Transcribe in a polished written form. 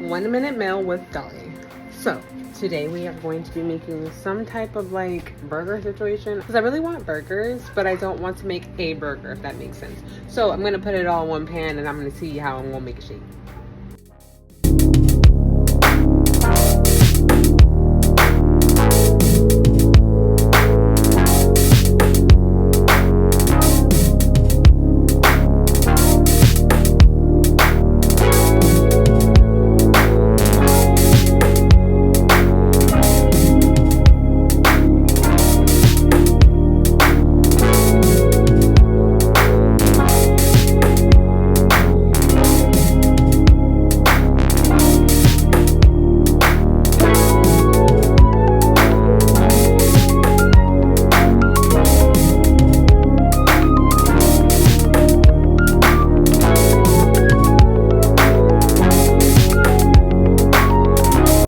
1 minute meal with Dolly. So today we are going to be making some type of like burger situation because I really want burgers, but I don't want to make a burger, if that makes sense. So I'm gonna put it all in one pan and I'm gonna see how I'm gonna make a shape.